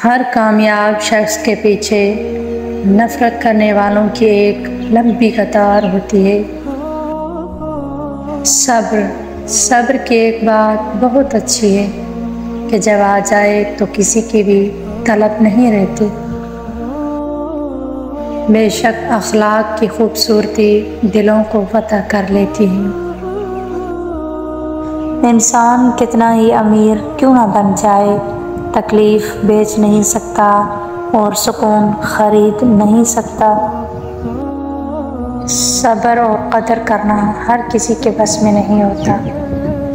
हर कामयाब शख्स के पीछे नफरत करने वालों की एक लंबी कतार होती है। सब्र की एक बात बहुत अच्छी है कि जब आ जाए तो किसी की भी तलब नहीं रहती। बेशक अखलाक की खूबसूरती दिलों को फतह कर लेती है। इंसान कितना ही अमीर क्यों ना बन जाए, तकलीफ बेच नहीं सकता और सुकून खरीद नहीं सकता। सब्र और कदर करना हर किसी के बस में नहीं होता।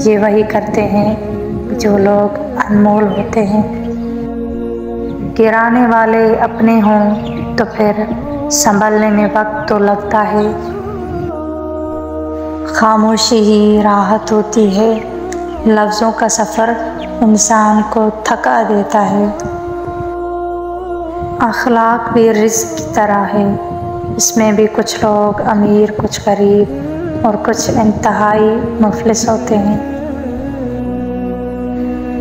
ये वही करते हैं जो लोग अनमोल होते हैं। गिराने वाले अपने हों तो फिर संभलने में वक्त तो लगता है। खामोशी ही राहत होती है। लफ्ज़ों का सफ़र इंसान को थका देता है। अखलाक भी रिज़्क़ की तरह है। इसमें भी कुछ लोग अमीर, कुछ गरीब और कुछ इंतहाई मुफलिस होते हैं।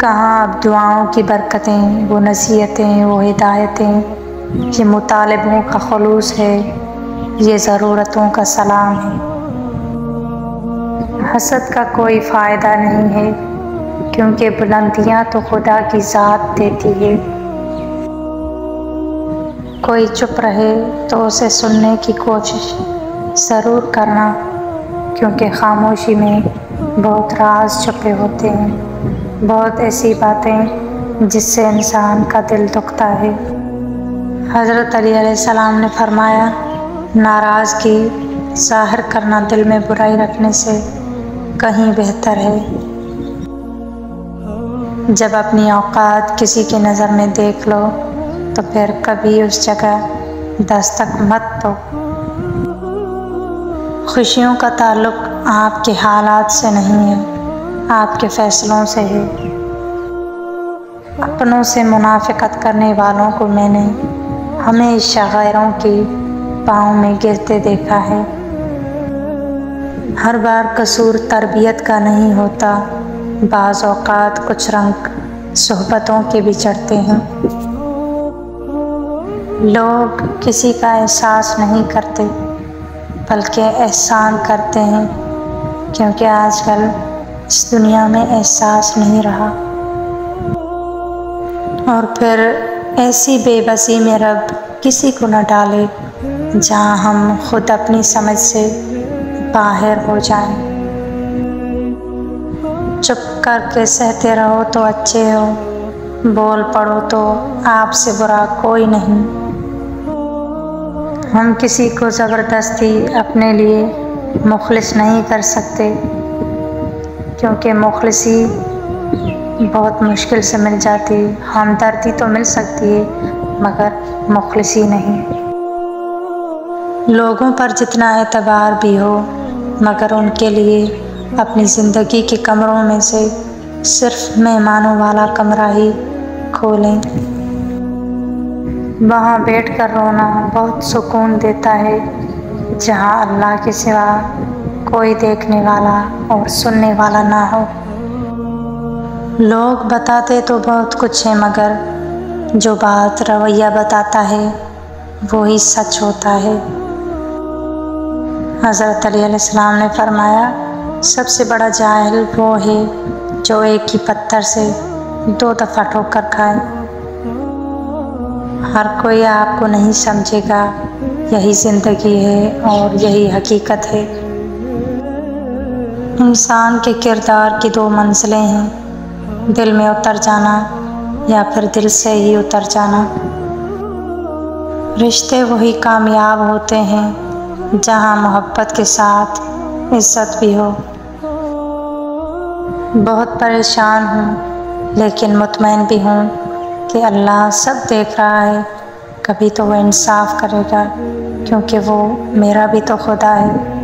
कहाँ अब दुआओं की बरकतें, वो नसीहतें, वो हिदायतें, ये मुतालिबों का खुलूस है, ये ज़रूरतों का सलाम है। हसद का कोई फ़ायदा नहीं है, क्योंकि बुलंदियाँ तो खुदा की ज़ात देती है। कोई चुप रहे तो उसे सुनने की कोशिश ज़रूर करना, क्योंकि खामोशी में बहुत राज छुपे होते हैं, बहुत ऐसी बातें जिससे इंसान का दिल दुखता है। हज़रत अली अलैहिस्सलाम ने फरमाया, नाराज़गी ज़ाहिर करना दिल में बुराई रखने से कहीं बेहतर है। जब अपनी औकात किसी की नज़र में देख लो तो फिर कभी उस जगह दस्तक मत दो। खुशियों का ताल्लुक आपके हालात से नहीं है, आपके फ़ैसलों से है। अपनों से मुनाफिकत करने वालों को मैंने हमेशा गैरों की पाँव में गिरते देखा है। हर बार कसूर तरबियत का नहीं होता, बाज़ औक़ात कुछ रंग सोहबतों के भी चढ़ते हैं। लोग किसी का एहसास नहीं करते, बल्कि एहसान करते हैं, क्योंकि आजकल इस दुनिया में एहसास नहीं रहा। और फिर ऐसी बेबसी में रब किसी को न डाले जहाँ हम खुद अपनी समझ से बाहर हो जाएं। चुप करके सहते रहो तो अच्छे हो, बोल पड़ो तो आपसे बुरा कोई नहीं। हम किसी को ज़बरदस्ती अपने लिए मुखलिस नहीं कर सकते, क्योंकि मुखलिसी बहुत मुश्किल से मिल जाती है। हमदर्दी तो मिल सकती है, मगर मुखलिसी नहीं। लोगों पर जितना एतबार भी हो, मगर उनके लिए अपनी ज़िंदगी के कमरों में से सिर्फ मेहमानों वाला कमरा ही खोलें। वहाँ बैठकर रोना बहुत सुकून देता है, जहाँ अल्लाह के सिवा कोई देखने वाला और सुनने वाला ना हो। लोग बताते तो बहुत कुछ है, मगर जो बात रवैया बताता है वो ही सच होता है। हज़रत अली अलैहिस्सलाम ने फरमाया, सबसे बड़ा जाहिल वो है जो एक ही पत्थर से 2 दफ़ा ठोकर खाए। हर कोई आपको नहीं समझेगा, यही ज़िंदगी है और यही हकीकत है। इंसान के किरदार की 2 मंजिलें हैं, दिल में उतर जाना या फिर दिल से ही उतर जाना। रिश्ते वही कामयाब होते हैं जहाँ मोहब्बत के साथ इज्जत भी हो। बहुत परेशान हूँ, लेकिन मुतमईन भी हूँ कि अल्लाह सब देख रहा है। कभी तो वो इंसाफ करेगा, क्योंकि वो मेरा भी तो खुदा है।